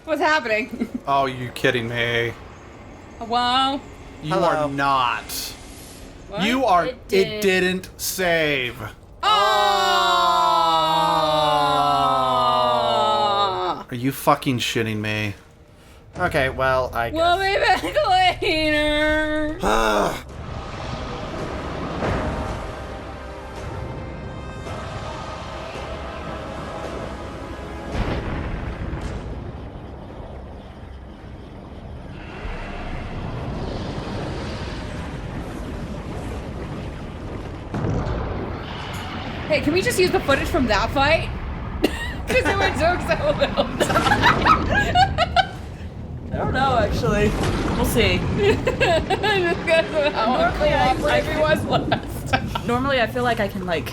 What's happening? Oh, you kidding me? Wow. You Hello. are not. What? You are. It It did. didn't save. Oh! Are you fucking shitting me? Okay, well, I guess. We'll be back later. Hey, can we just use the footage from that fight? Because it would took so little time. I don't know, actually. We'll see. Just because of how Normally, I cooperative he was last. Normally, I feel like I can, like,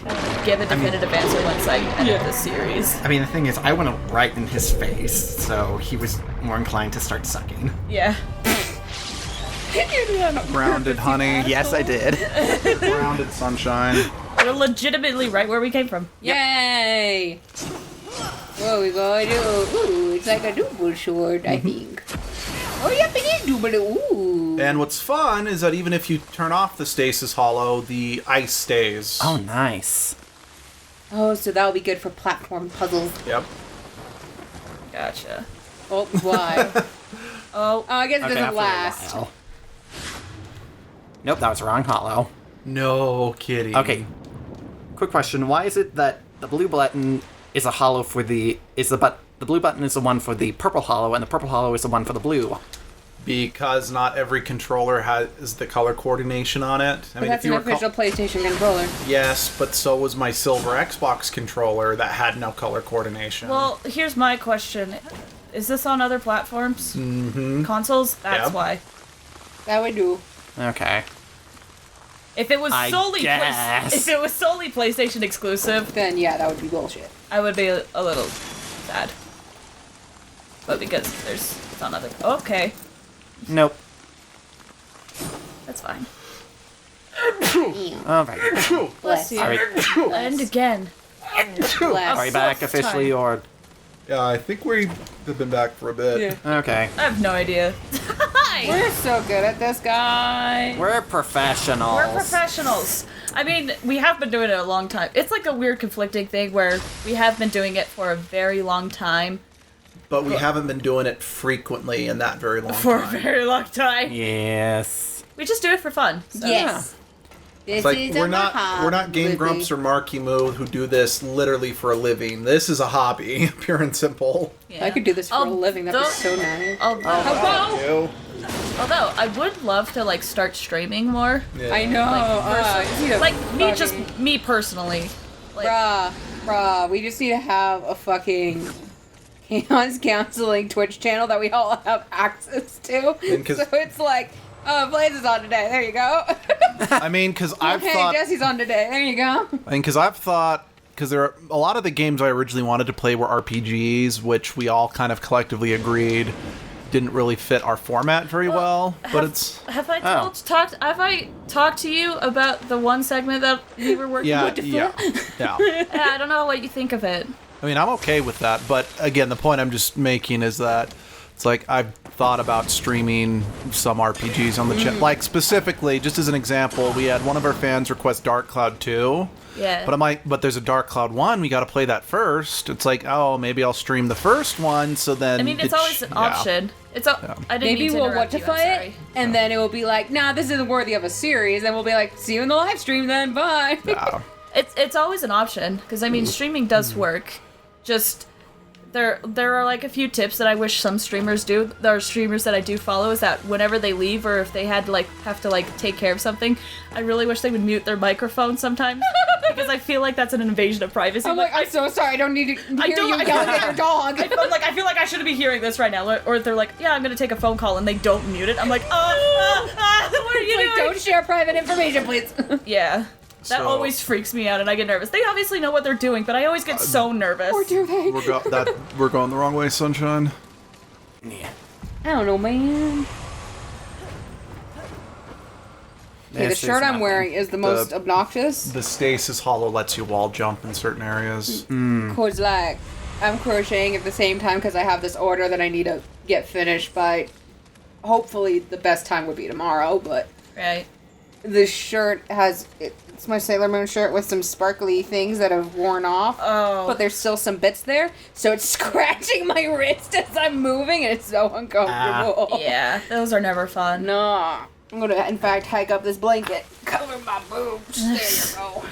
give a definitive answer once I end this series. I mean, the thing is, I went right in his face, so he was more inclined to start sucking. Yeah. Grounded, honey. Yes, I did. Grounded sunshine. We're legitimately right where we came from. Yay! What we gonna do? Ooh, it's like a double sword, I think. Oh, yep, it is double. Ooh. And what's fun is that even if you turn off the stasis hollow, the ice stays. Oh, nice. Oh, so that'll be good for platform puzzles. Yep. Gotcha. Oh, why? Oh, I guess it Okay, doesn't after a last. while. Nope, that was the wrong hollow. No kidding. Okay. Quick question: why is it that the blue button is a hollow for the blue button is the one for the purple hollow, and the purple hollow is the one for the blue? Because not every controller has the color coordination on it. But that's an official PlayStation controller. Yes, but so was my silver Xbox controller that had no color coordination. well, here's my question. Is this on other platforms? Mm-hmm. Consoles? That's Yep. why. That would do. Okay. If it was I solely guess. if it was solely PlayStation exclusive, Then yeah, that would be bullshit. I would be a little sad. But because it's on other. Okay, Nope. that's fine. All right. Bless. you. Sorry. And again. Bless. Are you back fourth officially, time. or yeah, I think we have been back for a bit. Yeah. okay? I have no idea. Hi. We're so good at this, guy. We're professionals. We're professionals. I mean, we have been doing it a long time. It's like a weird conflicting thing where we have been doing it for a very long time. But we haven't been doing it frequently in that very long For a time. very long time. Yes. We just do it for fun. So. Yes. This It's like is we're a not Game hobby. Grumps or Marky Moo who do this literally for a living. This is a hobby, pure and simple. Yeah. I could do this for a Although- living. That'd be so nice. Although, You? although I would love to like start streaming more. Yeah. I know. Like me, just me personally. Like, Bruh, we just need to have a fucking chaos counseling Twitch channel that we all have access to. And 'cause- So it's like, oh, Blaze is on today. There you go. I mean, because I've Okay, thought, Jesse's on today. There you go. because there are a lot of the games I originally wanted to play were RPGs, which we all kind of collectively agreed didn't really fit our format very well. But it's have I talked to you about the one segment that we were working yeah, with? yeah. I don't know what you think of it. I mean, I'm okay with that, but again, the point I'm just making is that it's like I've thought about streaming some RPGs on the channel. Like specifically, just as an example, we had one of our fans request Dark Cloud 2. Yeah. But I'm like, but there's a Dark Cloud 1, we gotta play that first. It's like, oh, maybe I'll stream the first one, so then... I mean, it's always an option. It's I didn't Maybe mean to we'll interrupt you, I'm Whatify sorry. it, and then it will be like, nah, this isn't worthy of a series. And we'll be like, see you in the live stream then, bye. Yeah. It's always an option because I mean streaming does work. Just there are like a few tips that I wish some streamers do. There are streamers that I do follow is that whenever they leave or if they had to have to take care of something, I really wish they would mute their microphone sometimes because I feel like that's an invasion of privacy. I'm like, I'm so sorry. I don't need to hear you yelling at your dog. I feel like I shouldn't be hearing this right now. Or if they're like, yeah, I'm gonna take a phone call and they don't mute it. I'm like, what are you Like, doing? don't share private information, please. Yeah. That So- always freaks me out and I get nervous. They obviously know what they're doing, but I always get so nervous. Or do they? We're going the wrong way, Sunshine. Yeah. I don't know, man. Okay, the This is shirt I'm nothing. wearing is the most obnoxious. The stasis hollow lets you wall jump in certain areas. Cause like, I'm crocheting at the same time because I have this order that I need to get finished by. Hopefully, the best time would be tomorrow, but Right. this shirt has. It's my Sailor Moon shirt with some sparkly things that have worn off. Oh. But there's still some bits there, so it's scratching my wrist as I'm moving, and it's so uncomfortable. Yeah, those are never fun. No. I'm gonna, in fact, hike up this blanket, cover my boobs. There you go.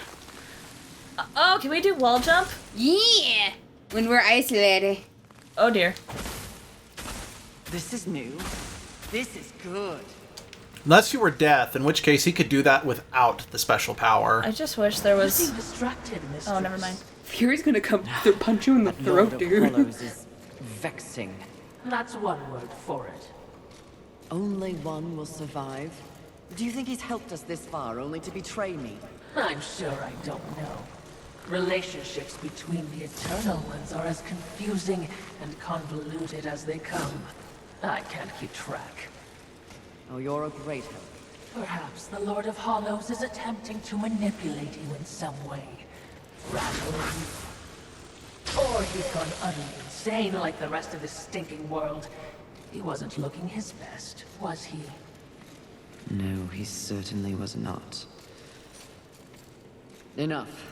Oh, can we do wall jump? Yeah! When we're isolated. Oh dear. This is new. This is good. Unless you were Death, in which case he could do that without the special power. I just wish there was. Distracted, mistress. Oh, never mind. Fury's gonna come punch you in the Lord throat, of dude. Hollows is vexing. That's one word for it. Only one will survive. Do you think he's helped us this far only to betray me? I'm sure I don't know. Relationships between the Eternal Ones are as confusing and convoluted as they come. I can't keep track. Oh, you're a great help. Perhaps the Lord of Hollows is attempting to manipulate you in some way. Rattle you. Or he's gone utterly insane like the rest of this stinking world. He wasn't looking his best, was he? No, he certainly was not. Enough.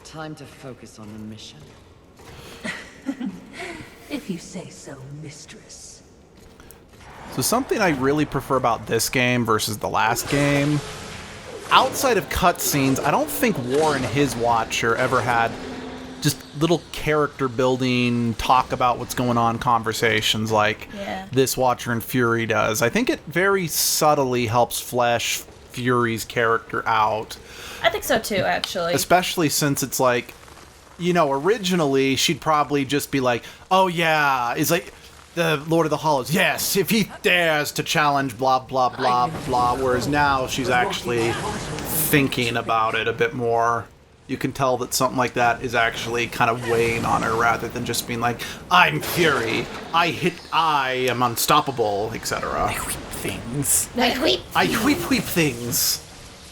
Time to focus on the mission. If you say so, mistress. So something I really prefer about this game versus the last game, outside of cutscenes, I don't think War and his Watcher ever had just little character building, talk about what's going on conversations like this Watcher and Fury does. I think it very subtly helps flesh Fury's character out. I think so too, actually. Especially since it's like, you know, originally she'd probably just be like, oh yeah, it's like the Lord of the Hollows, yes, if he dares to challenge blah, blah, blah, blah, whereas now she's actually thinking about it a bit more. You can tell that something like that is actually kind of weighing on her rather than just being like, I'm Fury, I am unstoppable, etc. I whip things. I whip things.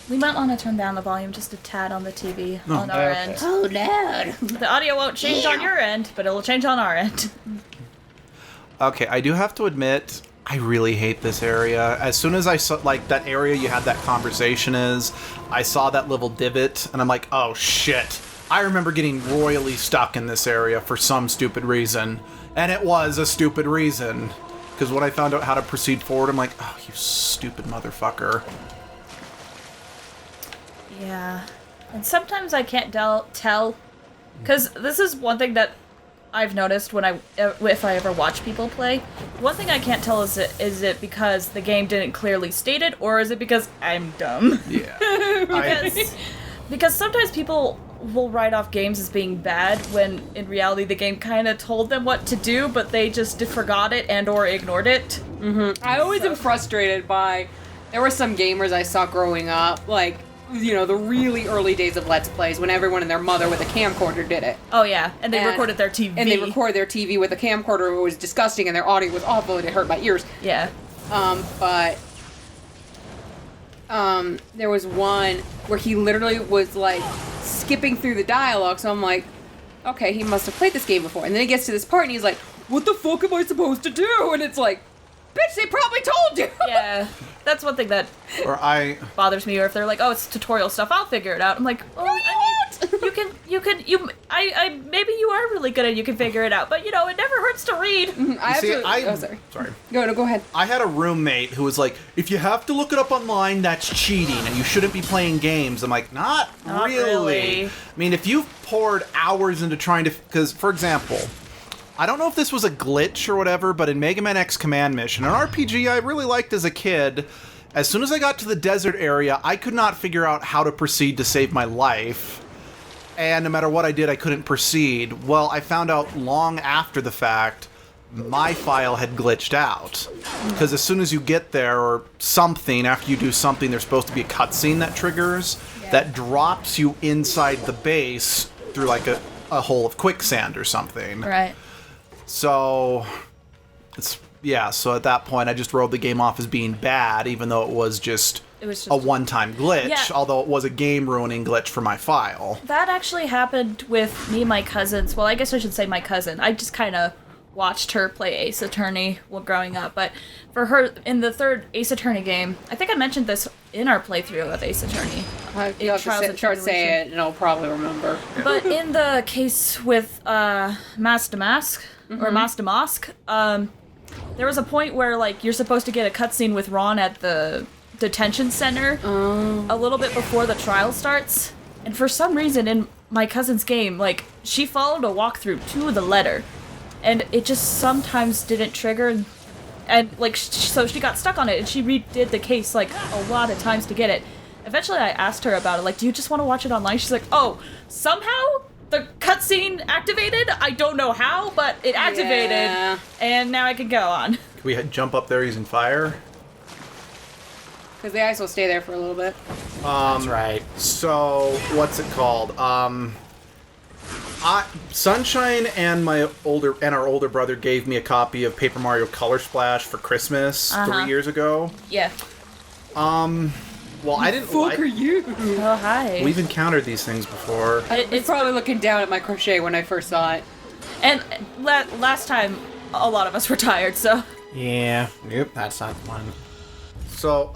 We might want to turn down the volume just a tad on the TV on our end. Oh, loud. The audio won't change on your end, but it'll change on our end. Okay, I do have to admit, I really hate this area. As soon as I saw, like, that area you had that conversation I saw that little divot, and I'm like, oh shit. I remember getting royally stuck in this area for some stupid reason. And it was a stupid reason. Because when I found out how to proceed forward, I'm like, oh, you stupid motherfucker. Yeah. And sometimes I can't tell, because this is one thing that I've noticed when if I ever watch people play. One thing I can't tell is it because the game didn't clearly state it, or is it because I'm dumb? Yeah. Because sometimes people will write off games as being bad when in reality the game kind of told them what to do, but they just forgot it and or ignored it. I always am frustrated by. There were some gamers I saw growing up, like, you know, the really early days of Let's Plays when everyone and their mother with a camcorder did it. Oh yeah, and they recorded their TV. And they recorded their TV with a camcorder. It was disgusting, and their audio was awful, and it hurt my ears. Yeah. But there was one where he literally was, like, skipping through the dialogue, so I'm like, okay, he must have played this game before. And then he gets to this part, and he's like, what the fuck am I supposed to do? And it's like, bitch, they probably told you! Yeah. That's one thing that bothers me, or if they're like, oh, it's tutorial stuff, I'll figure it out. I'm like, oh, maybe you are really good and you can figure it out, but you know, it never hurts to read. Sorry. Go ahead. I had a roommate who was like, if you have to look it up online, that's cheating and you shouldn't be playing games. I'm like, not really. I mean, if you've poured hours into trying to, because, for example, I don't know if this was a glitch or whatever, but in Mega Man X Command Mission, an RPG I really liked as a kid, as soon as I got to the desert area, I could not figure out how to proceed to save my life. And no matter what I did, I couldn't proceed. Well, I found out long after the fact, my file had glitched out. Because as soon as you get there, or something, after you do something, there's supposed to be a cutscene that triggers, that drops you inside the base through like a hole of quicksand or something. Right. So, so at that point I just wrote the game off as being bad, even though it was just It was just a one-time glitch, Yeah. although it was a game-ruining glitch for my file. That actually happened with me and my cousins. Well, I guess I should say my cousin. I just kind of watched her play Ace Attorney while growing up. But for her, in the third Ace Attorney game, I think I mentioned this in our playthrough of Ace Attorney. You'll have Trials to of start saying Tribulation. it, and I'll probably remember. But in the case with Mask to Mask, or Mask to Mask, there was a point where, like, you're supposed to get a cutscene with Ron at the detention center a little bit before the trial starts. And for some reason in my cousin's game, like, she followed a walkthrough to the letter. And it just sometimes didn't trigger. And like, so she got stuck on it, and she redid the case, like, a lot of times to get it. Eventually I asked her about it, like, do you just want to watch it online? She's like, oh, somehow the cutscene activated? I don't know how, but it activated. Yeah. And now I can go on. Can we jump up there using fire? Because the ice will stay there for a little bit. That's right. So, what's it called? Sunshine and our older brother gave me a copy of Paper Mario Color Splash for Christmas 3 years ago. Yeah. Well, I didn't Fuck are you? Oh, hi. We've encountered these things before. It's probably looking down at my crochet when I first saw it. And last time, a lot of us were tired, so... Yeah. Yep. That's not the one. So,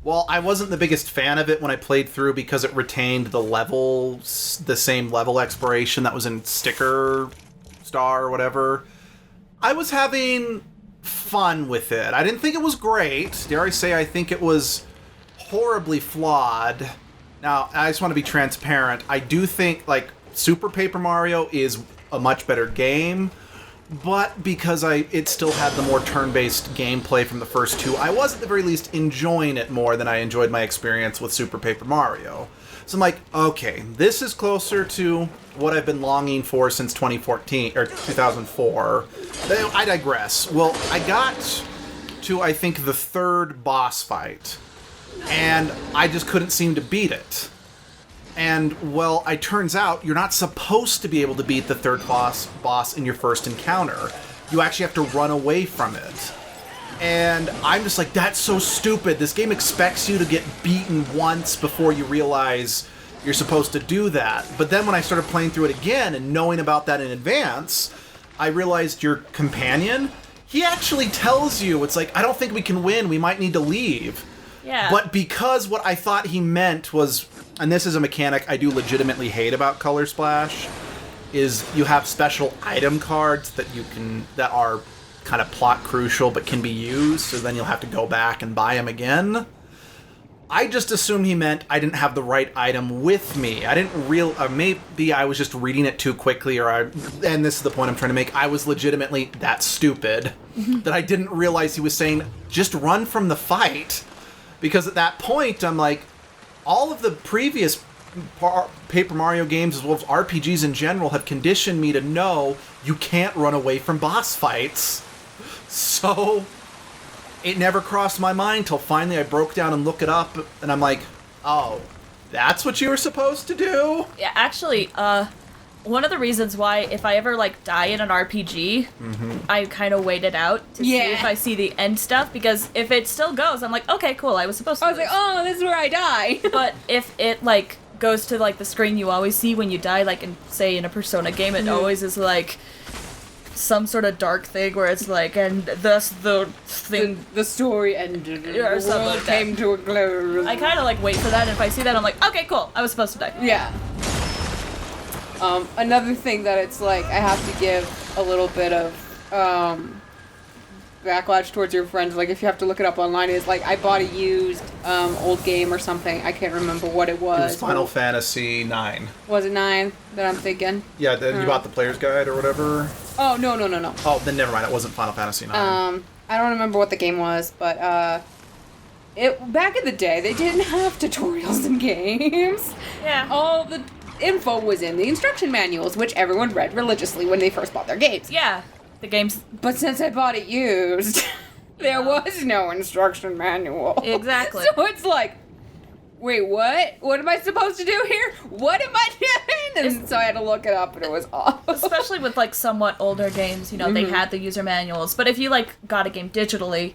well, I wasn't the biggest fan of it when I played through because it retained the same level exploration that was in Sticker Star or whatever. I was having fun with it. I didn't think it was great. Dare I say, I think it was horribly flawed. Now, I just want to be transparent. I do think, like, Super Paper Mario is a much better game, but because it still had the more turn-based gameplay from the first two, I was at the very least enjoying it more than I enjoyed my experience with Super Paper Mario. So I'm like, okay, this is closer to what I've been longing for since 2014 or 2004. I digress. Well, I got to, I think, the third boss fight, and I just couldn't seem to beat it. And, well, it turns out you're not supposed to be able to beat the third boss in your first encounter. You actually have to run away from it. And I'm just like, that's so stupid. This game expects you to get beaten once before you realize you're supposed to do that. But then when I started playing through it again and knowing about that in advance, I realized your companion, he actually tells you, it's like, I don't think we can win. We might need to leave. Yeah. But because what I thought he meant was, and this is a mechanic I do legitimately hate about Color Splash, is you have special item cards that are kind of plot crucial but can be used, so then you'll have to go back and buy them again. I just assumed he meant I didn't have the right item with me. I didn't maybe I was just reading it too quickly, and this is the point I'm trying to make, I was legitimately that stupid that I didn't realize he was saying, just run from the fight. Because at that point, I'm like, all of the previous Paper Mario games, as well as RPGs in general, have conditioned me to know you can't run away from boss fights. So, it never crossed my mind till finally I broke down and looked it up, and I'm like, oh, that's what you were supposed to do? Yeah, actually, one of the reasons why if I ever, like, die in an RPG, I kind of wait it out to see if I see the end stuff, because if it still goes, I'm like, okay, cool, I was supposed to I was like, oh, this is where I die. But if it, like, goes to, like, the screen you always see when you die, like, say, in a Persona game, it always is, like, some sort of dark thing where it's like, and thus the thing... The story ended. Yeah, or The something world like that. came to a close. I kind of, like, wait for that, and if I see that, I'm like, okay, cool, I was supposed to die. Yeah. Another thing that it's like, I have to give a little bit of, backlash towards your friends, like, if you have to look it up online, is like, I bought a used, old game or something, I can't remember what it was. It was Final Fantasy 9. Was it 9 that I'm thinking? Yeah, you bought the player's guide or whatever? Oh, no. Oh, then never mind, it wasn't Final Fantasy 9. I don't remember what the game was, but, back in the day, they didn't have tutorials in games. Yeah. All the info was in the instruction manuals, which everyone read religiously when they first bought their games. Yeah. The game's... But since I bought it used, there was no instruction manual. Exactly. So it's like, wait, what? What am I supposed to do here? What am I doing? And so I had to look it up, and it was awful. Especially with, like, somewhat older games, you know, they had the user manuals. But if you, like, got a game digitally,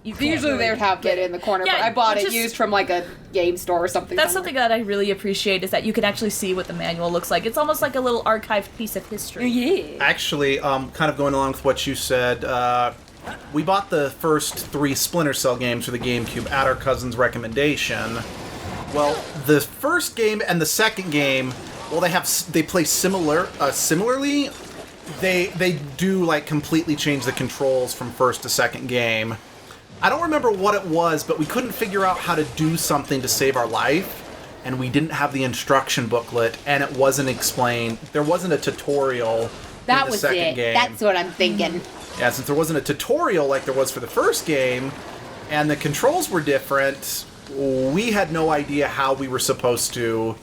you can't Usually really they would have get it in the corner, Yeah, but I bought which it is- used from like a game store or something. That's somewhere. something that I really appreciate is that you can actually see what the manual looks like. It's almost like a little archived piece of history. Yeah. Actually, kind of going along with what you said, we bought the first 3 Splinter Cell games for the GameCube at our cousin's recommendation. Well, the first game and the second game, well, they play similarly. They do like completely change the controls from first to second game. I don't remember what it was, but we couldn't figure out how to do something to save our life, and we didn't have the instruction booklet, and it wasn't explained. There wasn't a tutorial That in the was second it. game. That's what I'm thinking. Yeah, since there wasn't a tutorial like there was for the first game, and the controls were different, we had no idea how we were supposed to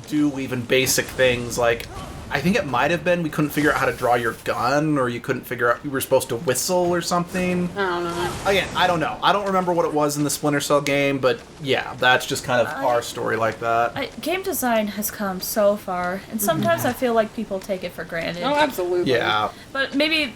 do even basic things like, I think it might have been we couldn't figure out how to draw your gun, or you couldn't figure out you were supposed to whistle or something. I don't know. Again, I don't know. I don't remember what it was in the Splinter Cell game, but yeah, that's just kind of our story like that. Game design has come so far, and sometimes I feel like people take it for granted. Oh, absolutely. Yeah. But maybe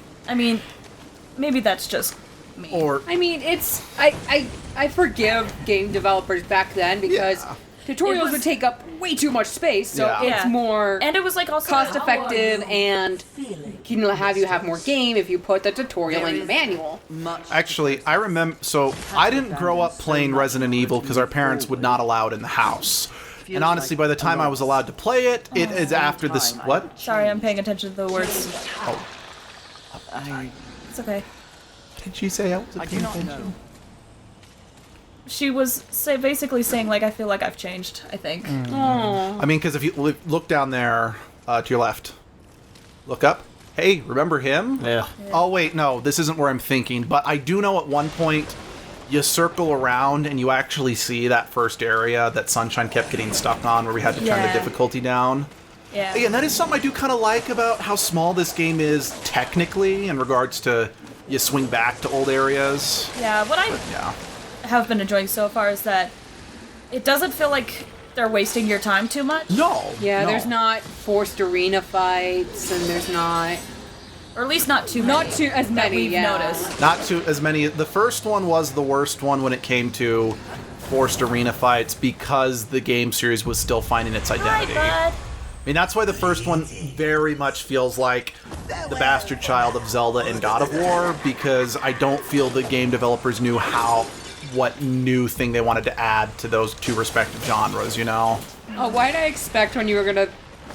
that's just me. Or I mean, it's I forgive game developers back then because Yeah. tutorials It was- would take up way too much space, so Yeah. it's Yeah. more And it was like also cost effective and can have you have more game if you put the tutorial in the manual. Much actually, I remember. So I didn't grow up playing Resident Evil because our parents would not allow it in the house. And honestly, by the time I was allowed to play it, it is after this. What? Sorry, I'm paying attention to the words. I It's okay. Did she say I was I do not know. She was basically saying like I feel like I've changed. I think. I mean, because if you look down there to your left, look up. Hey, remember him? Yeah. Oh wait, no, this isn't where I'm thinking. But I do know at one point you circle around and you actually see that first area that Sunshine kept getting stuck on, where we had to turn the Yeah. difficulty down. Yeah. Again, that is something I do kind of like about how small this game is technically in regards to you swing back to old areas. Yeah. What I Yeah. have been enjoying so far is that it doesn't feel like they're wasting your time too much. No. Yeah, no. there's not forced arena fights, and there's not Or at least not too many. not too as that many. we've yeah. noticed. Not too as many. The first one was the worst one when it came to forced arena fights because the game series was still finding its Hi, identity. bud. I mean, that's why the first one very much feels like the bastard child of Zelda and God of War, because I don't feel the game developers knew what new thing they wanted to add to those two respective genres, you know? Oh, why did I expect when you were gonna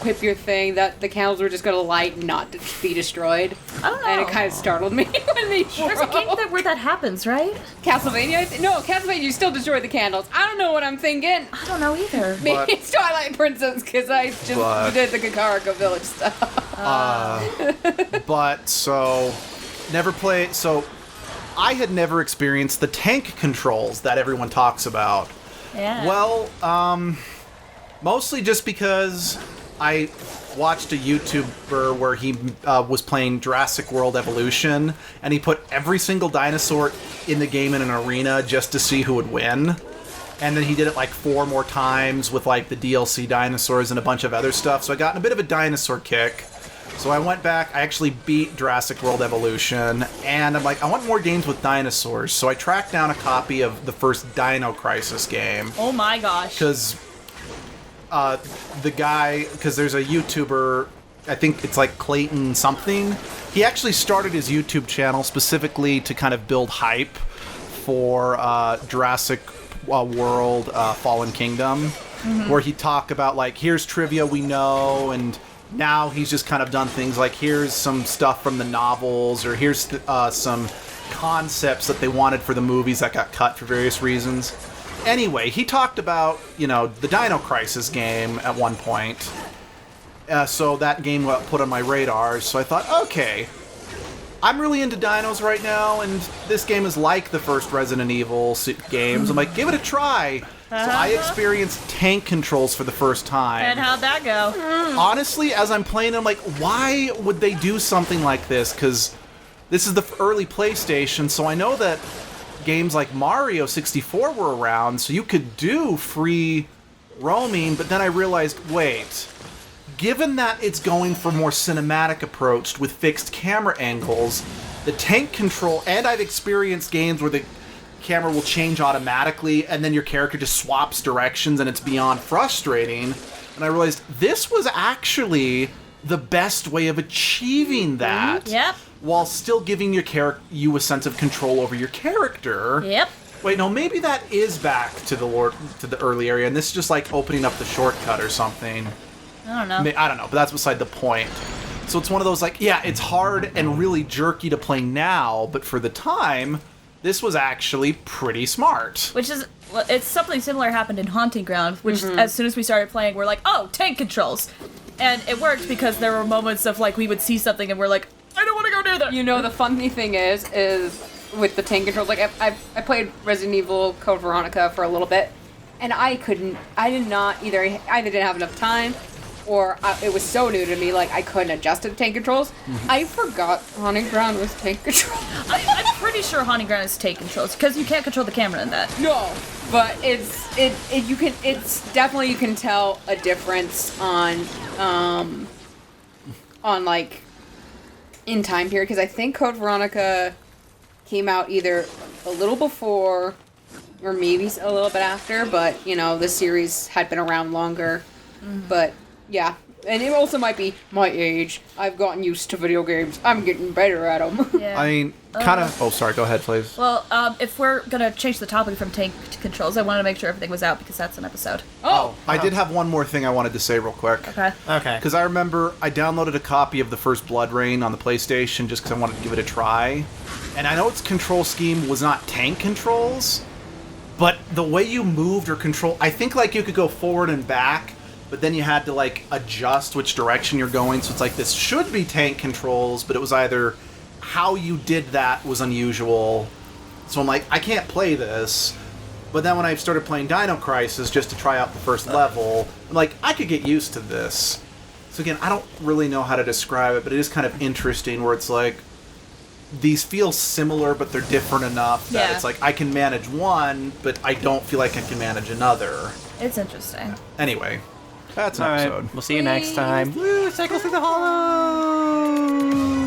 whip your thing that the candles were just gonna light and not be destroyed? I don't know. And it kind of startled me when they There's a game where that happens, right? Castlevania? No, Castlevania, you still destroy the candles. I don't know what I'm thinking. I don't know either. Maybe But- it's Twilight Princess because I just But- did the Kakariko Village stuff. But so I had never experienced the tank controls that everyone talks about. Yeah. Well, mostly just because I watched a YouTuber where he was playing Jurassic World Evolution, and he put every single dinosaur in the game in an arena just to see who would win. And then he did it like 4 more times with like the DLC dinosaurs and a bunch of other stuff. So I got in a bit of a dinosaur kick. So I went back, I actually beat Jurassic World Evolution, and I'm like, I want more games with dinosaurs. So I tracked down a copy of the first Dino Crisis game. Oh my gosh. Because because there's a YouTuber, I think it's like Clayton something. He actually started his YouTube channel specifically to kind of build hype for Jurassic World Fallen Kingdom, where he talk about like, here's trivia we know, and now he's just kind of done things like, here's some stuff from the novels, or here's some concepts that they wanted for the movies that got cut for various reasons. Anyway, he talked about, the Dino Crisis game at one point. So that game got put on my radar, so I thought, okay, I'm really into dinos right now, and this game is like the first Resident Evil games. I'm like, give it a try. So I experienced tank controls for the first time. And how'd that go? Honestly, as I'm playing, I'm like, why would they do something like this? Because this is the early PlayStation, so I know that games like Mario 64 were around, so you could do free roaming, but then I realized, wait, given that it's going for more cinematic approach with fixed camera angles, the tank control, and I've experienced games where camera will change automatically, and then your character just swaps directions, and it's beyond frustrating. And I realized this was actually the best way of achieving that. Yep. While still giving you a sense of control over your character. Yep. Wait, no, maybe that is back to the early area, and this is just like opening up the shortcut or something. I don't know. I don't know, but that's beside the point. So it's one of those like, yeah, it's hard and really jerky to play now, but for the time, this was actually pretty smart. Which is, it's something similar happened in Haunting Ground, which as soon as we started playing, we're like, oh, tank controls. And it worked because there were moments of like, we would see something and we're like, I don't want to go near that. You know, the funny thing is with the tank controls, like I played Resident Evil Code Veronica for a little bit, and I didn't have enough time, or it was so new to me, like I couldn't adjust to the tank controls. I forgot Haunting Ground was tank controls. I'm pretty sure Haunting Ground is tank controls because you can't control the camera in that. No, but it's definitely, you can tell a difference on like in time period, because I think Code Veronica came out either a little before or maybe a little bit after, but you know, the series had been around longer. But yeah, and it also might be my age. I've gotten used to video games. I'm getting better at them. Yeah. I mean, kind of... Oh, sorry, go ahead, please. Well, if we're gonna change the topic from tank to controls, I wanted to make sure everything was out because that's an episode. I did have one more thing I wanted to say real quick. Okay. Okay. Because I remember I downloaded a copy of the first Blood Rain on the PlayStation just because I wanted to give it a try. And I know its control scheme was not tank controls, but the way you moved or control... I think, like, you could go forward and back, but then you had to, like, adjust which direction you're going. So it's like, this should be tank controls, but it was either how you did that was unusual. So I'm like, I can't play this. But then when I started playing Dino Crisis just to try out the first level, I'm like, I could get used to this. So again, I don't really know how to describe it, but it is kind of interesting where it's like, these feel similar, but they're different enough that it's like, I can manage one, but I don't feel like I can manage another. It's interesting. Anyway, that's an All right. episode. We'll see you next time. Woo! Cycle through the hollow!